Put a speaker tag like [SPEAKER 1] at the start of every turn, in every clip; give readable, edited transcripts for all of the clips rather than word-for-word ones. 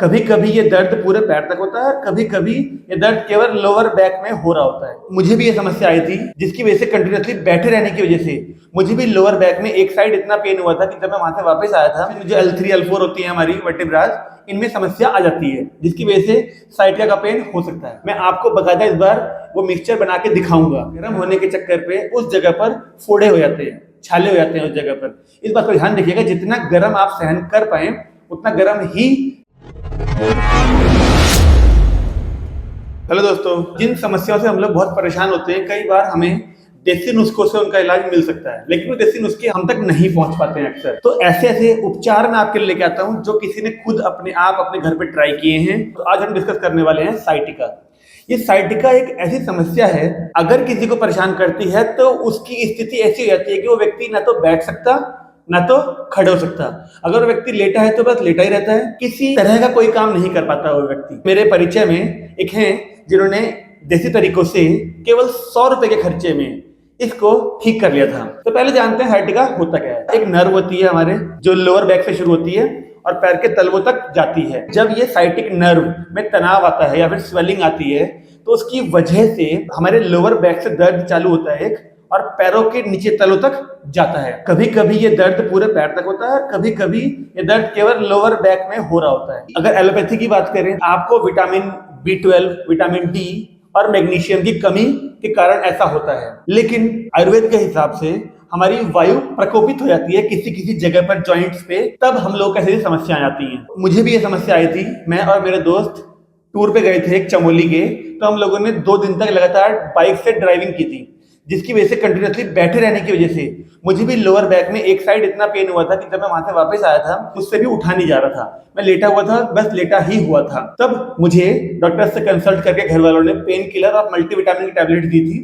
[SPEAKER 1] कभी कभी ये दर्द पूरे पैर तक होता है, कभी कभी ये दर्द केवल लोअर बैक में हो रहा होता है। मुझे भी ये समस्या आई थी, जिसकी वजह से कंटिन्यूअसली बैठे रहने की वजह से मुझे भी लोअर बैक में एक साइड इतना पेन हुआ था कि जब मैं वहां से वापस आया था, मुझे L3 L4 होती है हमारी वर्टेब्रास, इनमें समस्या आ जाती है, जिसकी वजह से साइटिका का पेन हो सकता है। मैं आपको बकायदा इस बार वो मिक्सचर बना के दिखाऊंगा। गर्म होने के चक्कर पे उस जगह पर फोड़े हो जाते हैं, छाले हो जाते हैं उस जगह पर। इस बात को ध्यान रखिएगा, जितना गर्म आप सहन कर पाए उतना गर्म ही। हेलो दोस्तों, जिन समस्याओं से हम लोग बहुत परेशान होते हैं, कई बार हमें देसी नुस्खों से उनका इलाज मिल सकता है, लेकिन वो देसी नुस्खे हम तक नहीं पहुंच पाते हैं अक्सर। तो ऐसे ऐसे उपचार मैं आपके लिए लेके आता हूं जो किसी ने खुद अपने घर पे ट्राई किए हैं। तो आज हम डिस्कस करने वाले हैं साइटिका। ये साइटिका एक ऐसी समस्या है, अगर किसी को परेशान करती है तो उसकी स्थिति ऐसी हो जाती है कि वो व्यक्ति ना तो बैठ सकता ना तो खड़े हो सकता। अगर व्यक्ति लेटा है तो बस लेटा ही रहता है, किसी तरह का कोई काम नहीं कर पाता वो व्यक्ति। मेरे परिचय में एक हैं जिन्होंने देसी तरीकों से केवल 100 रुपए के खर्चे में इसको ठीक कर लिया था। तो पहले जानते हैं साइटिका होता क्या है। एक नर्व होती है हमारे, जो लोअर बैक से शुरू होती है और पैर के तलवों तक जाती है। जब ये साइटिक नर्व में तनाव आता है या फिर स्वेलिंग आती है, तो उसकी वजह से हमारे लोअर बैक से दर्द चालू होता है और पैरों के नीचे तलों तक जाता है। कभी कभी ये दर्द पूरे पैर तक होता है, कभी कभी ये दर्द केवल लोअर बैक में हो रहा होता है। अगर एलोपैथी की बात करें, आपको विटामिन B12, विटामिन D और मैग्नीशियम की कमी के कारण ऐसा होता है। लेकिन आयुर्वेद के हिसाब से हमारी वायु प्रकोपित हो जाती है किसी किसी जगह पर, जॉइंट्स पे, तब हम लोग को ऐसी समस्या आ जाती है। मुझे भी ये समस्या आई थी। मैं और मेरे दोस्त टूर पे गए थे एक चमोली के, तो हम लोगों ने 2 दिन तक लगातार बाइक से ड्राइविंग की थी, जिसकी वजह से कंटिन्यूअसली बैठे रहने की वजह से मुझे भी लोअर बैक में एक साइड इतना पेन हुआ था कि जब मैं वहां से वापस आया था उससे भी उठा नहीं जा रहा था। मैं लेटा हुआ था, बस लेटा ही हुआ था। तब मुझे डॉक्टर से कंसल्ट करके घर वालों ने पेन किलर और मल्टीविटामिन की टैबलेट दी थी,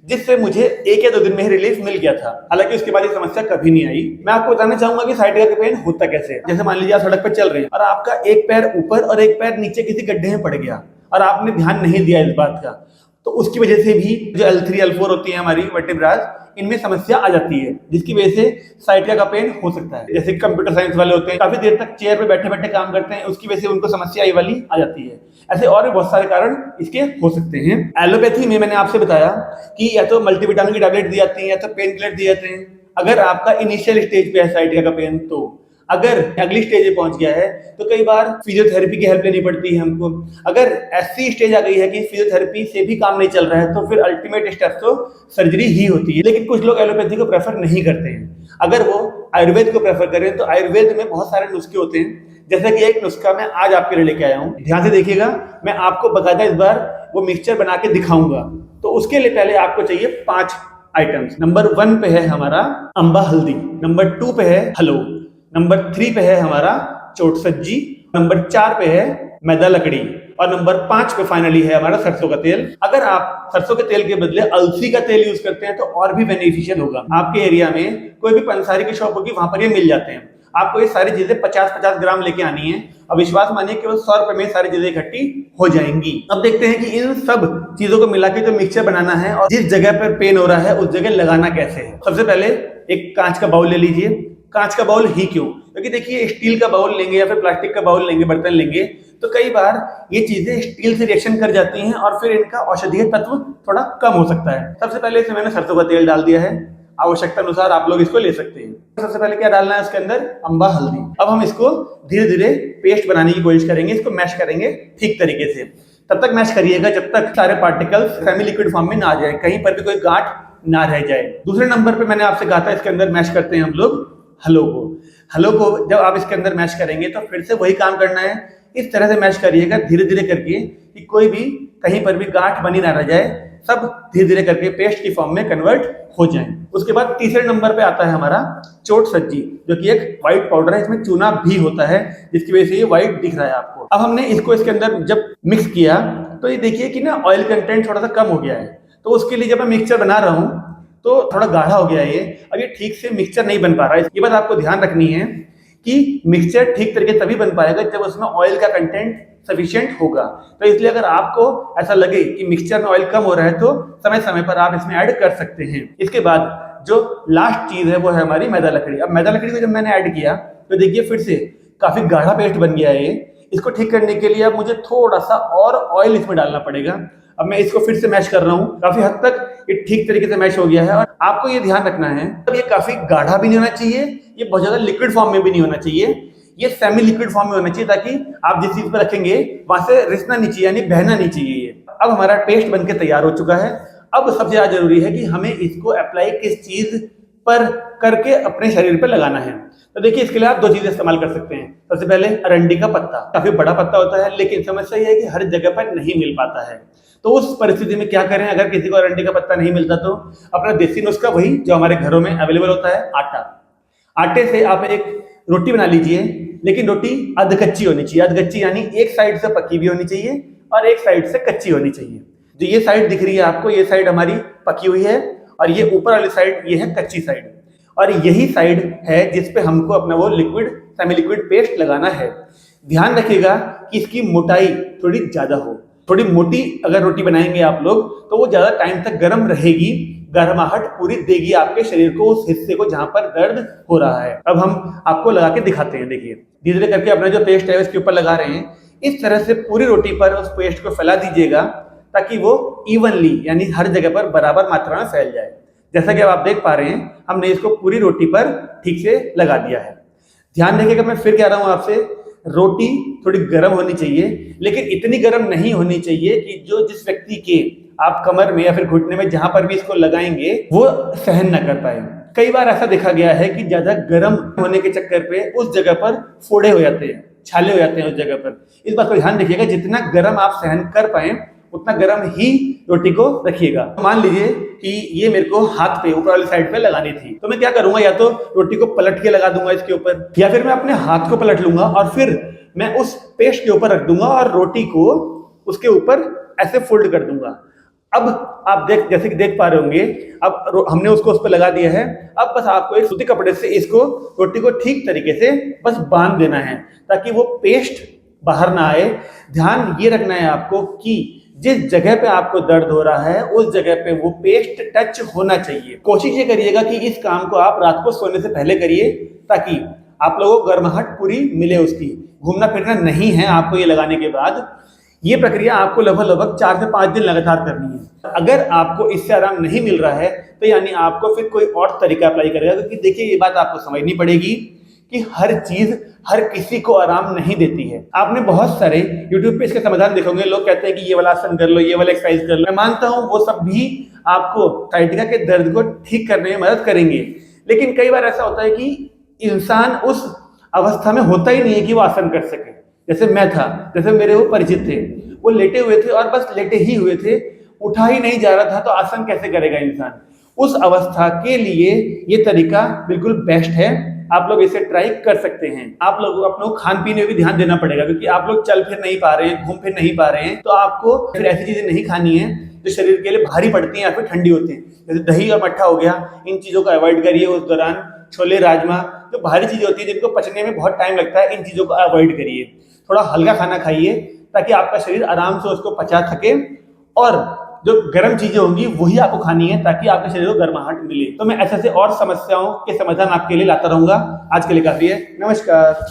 [SPEAKER 1] जिससे मुझे 1 या 2 दिन में ही रिलीफ मिल गया था। हालांकि उसके बाद ये समस्या कभी नहीं आई। मैं आपको बताना चाहूंगा कि साइटिका का पेन होता कैसे है। जैसे मान लीजिए आप सड़क पर चल रहे हैं और आपका एक पैर ऊपर और एक पैर नीचे किसी गड्ढे में पड़ गया और आपने ध्यान नहीं दिया इस बात का, तो उसकी वजह से भी जो L3 L4 होती है हमारी वर्टेब्रास, इनमें समस्या आ जाती है, जिसकी वजह से साइटिका का पेन हो सकता है। जैसे कंप्यूटर साइंस वाले होते हैं, काफी देर तक चेयर पे बैठे बैठे काम करते हैं, उसकी वजह से उनको समस्या ये वाली आ जाती है। ऐसे और भी बहुत सारे कारण इसके हो सकते हैं। एलोपैथी में मैंने आपसे बताया कि या तो मल्टीविटामिन की टैबलेट दी जाती है या तो पेन किलर दिए जाते हैं। अगर आपका इनिशियल स्टेज पे है साइटिका का पेन, तो अगर अगली स्टेज पे पहुंच गया है तो कई बार फिजियोथेरेपी की हेल्प लेनी पड़ती है हमको। अगर ऐसी स्टेज आ गई है कि फिजियोथेरेपी से भी काम नहीं चल रहा है, तो फिर अल्टीमेट स्टेप तो सर्जरी ही होती है। लेकिन कुछ लोग एलोपैथी को प्रेफर नहीं करते हैं। अगर वो आयुर्वेद को प्रेफर करें तो आयुर्वेद में बहुत सारे नुस्खे होते हैं। जैसे कि एक नुस्खा मैं आज आपके लिए लेके आया हूँ, ध्यान से देखिएगा। मैं आपको बकायदा इस बार वो मिक्सचर बना के दिखाऊंगा। तो उसके लिए पहले आपको चाहिए 5 आइटम्स। नंबर 1 पे है हमारा अम्बा हल्दी, नंबर 2 पे है हलो, नंबर 3 पे है हमारा चोट सज्जी, नंबर 4 पे है मैदा लकड़ी और नंबर 5 पे फाइनली है हमारा सरसों का तेल। अगर आप सरसों के तेल के बदले अलसी का तेल यूज करते हैं तो और भी बेनिफिशियल होगा। आपके एरिया में कोई भी पंसारी की शॉप होगी, वहां पर ये मिल जाते हैं। आपको ये सारी चीजें 50-50 ग्राम लेके आनी है और विश्वास मानिए केवल 100 रुपए में सारी चीजें इकट्ठी हो जाएंगी। अब देखते हैं कि इन सब चीजों को मिला के जो मिक्सचर बनाना है और जिस जगह पर पेन हो रहा है उस जगह लगाना कैसे है। सबसे पहले एक कांच का बाउल ले लीजिए। कांच का बाउल ही क्यों? क्योंकि देखिए, स्टील का बाउल लेंगे या फिर प्लास्टिक का बाउल लेंगे, बर्तन लेंगे, तो कई बार ये चीजें स्टील से रिएक्शन कर जाती हैं और फिर इनका औषधीय तत्व थोड़ा कम हो सकता है। सबसे पहले इसमें मैंने सरसों का तेल डाल दिया है। आवश्यकता अनुसार आप लोग इसको ले सकते हैं। सबसे पहले क्या डालना है इसके अंदर? अम्बा हल्दी। अब हम इसको धीरे धीरे पेस्ट बनाने की कोशिश करेंगे, इसको मैश करेंगे ठीक तरीके से। तब तक मैश करिएगा जब तक सारे पार्टिकल्स सेमी लिक्विड फॉर्म में ना आ जाए, कहीं पर भी कोई गांठ ना रह जाए। दूसरे नंबर पे मैंने आपसे कहा था इसके अंदर मैश करते हैं हम लोग हलो को। हलो को जब आप इसके अंदर मैश करेंगे तो फिर से वही काम करना है। इस तरह से मैश करिएगा धीरे धीरे करके कि कोई भी कहीं पर भी गांठ बनी ना रह जाए, सब धीरे धीरे करके पेस्ट की फॉर्म में कन्वर्ट हो जाए। उसके बाद तीसरे नंबर पे आता है हमारा चोट सज्जी, जो कि एक व्हाइट पाउडर है। इसमें चूना भी होता है, जिसकी वजह से ये व्हाइट दिख रहा है आपको। अब हमने इसको इसके अंदर जब मिक्स किया तो ये देखिए कि ना ऑयल कंटेंट थोड़ा सा कम हो गया है। तो उसके लिए जब मैं मिक्सचर बना रहा हूँ तो थोड़ा गाढ़ा हो गया ये। अब ये ठीक से मिक्सचर नहीं बन पा रहा है। ये बात आपको ध्यान रखनी है कि मिक्सचर ठीक तरीके तभी बन पाएगा जब उसमें ऑयल का कंटेंट सफिशिएंट होगा। तो इसलिए अगर आपको ऐसा लगे कि मिक्सचर में ऑयल कम हो रहा है तो समय समय पर आप इसमें ऐड कर सकते हैं। इसके बाद जो लास्ट चीज है वो है हमारी मैदा लकड़ी। अब मैदा लकड़ी को जब मैंने ऐड किया तो देखिए फिर से काफी गाढ़ा पेस्ट बन गया है ये। इसको ठीक करने के लिए अब मुझे थोड़ा सा और ऑयल इसमें डालना पड़ेगा। अब मैं इसको फिर से मैश कर रहा हूँ, काफी हद तक ये ठीक तरीके से मैश हो गया है। और आपको ये ध्यान रखना है, ये काफी गाढ़ा भी नहीं होना चाहिए, ये बहुत ज्यादा लिक्विड फॉर्म में भी नहीं होना चाहिए, ये सेमी लिक्विड फॉर्म में होना चाहिए, ताकि आप जिस चीज पर रखेंगे वहां से रिसना नहीं चाहिए, यानी बहना नहीं चाहिए ये। अब हमारा पेस्ट बनके तैयार हो चुका है। अब सबसे ज्यादा जरूरी है कि हमें इसको अप्लाई किस चीज पर करके अपने शरीर पर लगाना है। तो देखिए, इसके लिए आप 2 चीजें इस्तेमाल कर सकते हैं। सबसे पहले अरंडी का पत्ता, काफी बड़ा पत्ता होता है, लेकिन समस्या यह है कि हर जगह पर नहीं मिल पाता है। तो उस परिस्थिति में क्या करें, अगर किसी को अरंडी का पत्ता नहीं मिलता तो अपना देसी नुस्खा, वही जो हमारे घरों में अवेलेबल होता है, आटा। आटे से आप एक रोटी बना लीजिए, लेकिन रोटी अध कच्ची होनी चाहिए। अध कच्ची यानी एक साइड से पकी भी होनी चाहिए और एक साइड से कच्ची होनी चाहिए। जो ये साइड दिख रही है आपको, ये साइड हमारी पकी हुई है और ये ऊपर वाली साइड ये है कच्ची साइड। और यही साइड है जिस पे हमको अपना वो लिक्विड सेमी लिक्विड पेस्ट लगाना है। ध्यान रखिएगा कि इसकी मोटाई थोड़ी ज्यादा हो। थोड़ी मोटी अगर रोटी बनाएंगे आप लोग तो वो ज्यादा टाइम तक गर्म रहेगी, गर्माहट पूरी देगी आपके शरीर को, उस हिस्से को जहां पर दर्द हो रहा है। अब हम आपको लगा के दिखाते हैं। देखिए, धीरे धीरे करके अपना जो पेस्ट है उसके ऊपर लगा रहे हैं। इस तरह से पूरी रोटी पर उस पेस्ट को फैला दीजिएगा, ताकि वो इवनली यानी हर जगह पर बराबर मात्रा में फैल जाए। जैसा कि अब आप देख पा रहे हैं, हमने इसको पूरी रोटी पर ठीक से लगा दिया है। ध्यान रखिएगा, मैं फिर कह रहा हूं आपसे, रोटी थोड़ी गर्म होनी चाहिए, लेकिन इतनी गर्म नहीं होनी चाहिए कि जो जिस व्यक्ति के आप कमर में या फिर घुटने में जहां पर भी इसको लगाएंगे वो सहन न कर पाए। कई बार ऐसा देखा गया है कि ज्यादा गर्म होने के चक्कर पे उस जगह पर फोड़े हो जाते हैं, छाले हो जाते हैं उस जगह पर। इस बात को ध्यान रखिएगा, जितना गर्म आप सहन कर पाए उतना गर्म ही रोटी को रखिएगा। मान लीजिए कि ये मेरे को हाथ पे ऊपर वाली साइड पे लगानी थी, तो मैं क्या करूंगा, या तो रोटी को पलट के लगा दूंगा इसके ऊपर, या फिर मैं अपने हाथ को पलट लूंगा और फिर मैं उस पेस्ट के ऊपर रख दूंगा और रोटी को उसके ऊपर ऐसे फोल्ड कर दूंगा। अब आप जैसे कि देख पा रहे होंगे, अब हमने उसको उस पर लगा दिया है। अब बस आपको एक सूती कपड़े से इसको रोटी को ठीक तरीके से बस बांध देना है, ताकि वो पेस्ट बाहर ना आए। ध्यान ये रखना है आपको कि जिस जगह पे आपको दर्द हो रहा है उस जगह पे वो पेस्ट टच होना चाहिए। कोशिश ये करिएगा कि इस काम को आप रात को सोने से पहले करिए, ताकि आप लोगों को गर्माहट पूरी मिले उसकी। घूमना फिरना नहीं है आपको ये लगाने के बाद। ये प्रक्रिया आपको लगभग 4 से 5 दिन लगातार करनी है। अगर आपको इससे आराम नहीं मिल रहा है तो यानी आपको फिर कोई और तरीका अप्लाई करेगा, क्योंकि देखिए ये बात आपको समझनी पड़ेगी कि हर चीज हर किसी को आराम नहीं देती है। आपने बहुत सारे YouTube पे इसके समाधान देखोगे, लोग कहते हैं कि ये वाला आसन कर लो, ये वाला एक्सरसाइज कर लो। मैं मानता हूं वो सब भी आपको साइटिका के दर्द को ठीक करने में मदद करेंगे, लेकिन कई बार ऐसा होता है कि इंसान उस अवस्था में होता ही नहीं है कि वो आसन कर सके। जैसे मैं था, जैसे मेरे वो परिचित थे, वो लेटे हुए थे और बस लेटे ही हुए थे, उठा ही नहीं जा रहा था, तो आसन कैसे करेगा इंसान। उस अवस्था के लिए ये तरीका बिल्कुल बेस्ट है। आप लोग इसे ट्राई कर सकते हैं। आप लोगों को अपने खान पीने में भी ध्यान देना पड़ेगा, क्योंकि आप लोग चल फिर नहीं पा रहे हैं, घूम फिर नहीं पा रहे हैं, तो आपको फिर ऐसी चीजें नहीं खानी है जो शरीर के लिए भारी पड़ती हैं या फिर ठंडी होती हैं। जैसे दही और मट्ठा हो गया, इन चीजों को अवॉइड करिए उस दौरान। छोले राजमा, जो भारी चीजें होती है जिनको पचने में बहुत टाइम लगता है, इन चीजों को अवॉइड करिए। थोड़ा हल्का खाना खाइए ताकि आपका शरीर आराम से उसको पचा सके, और जो गर्म चीजें होंगी वही आपको खानी है, ताकि आपके शरीर को गर्माहट मिले। तो मैं ऐसे और समस्याओं के समाधान आपके लिए लाता रहूंगा। आज के लिए काफी है। नमस्कार।